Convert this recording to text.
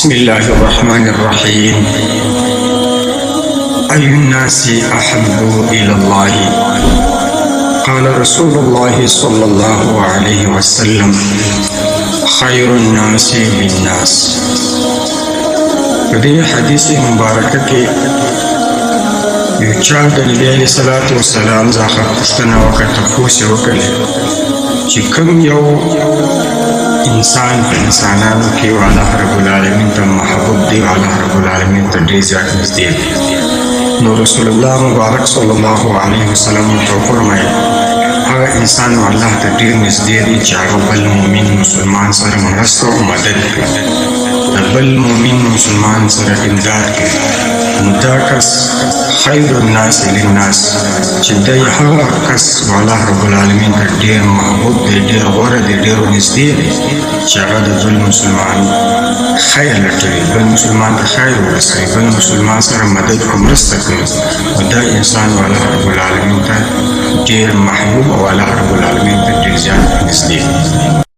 بسم الله الرحمن الرحيم. أي الناس أحب إلى الله؟ قال رسول الله صلى الله عليه وسلم: خير الناس للناس. په دې حدیث مبارکه کې یو چا د نبی علیه الصلاة والسلام څخه پوښتنه وکړه، تپوس یې وکړ چې کوم یو انسان په انسانانو کې الله رب العالمین ته محبوب دی، الله رب العالمین ته ډېر زیات نږدې دی. نو رسول الله مبارک صلی الله علیه وسلم ورته وفرمایل: هغه انسان الله ته ډېر نږدې دی چې هغه بل مؤمن مسلمان سره مرسته او مدد کوي، د بل مؤمن مسلمان سره امداد کوي. نو دا کس خیر الناس للناس، چې دی هغه کس الله رب العالمین ته ډېر محبوب دی، ډېر غوره دی، ډېر نږدې دی، چې هغه د بل مسلمان خیر لټوي، بل مسلمان ته خیر ورسوي، بل مسلمان سره مدد او مرسته کوي. نو دا انسان الله رب العالمین ته ډېر محبوب او الله رب العالمین ته ډېر زیات نږدې دی.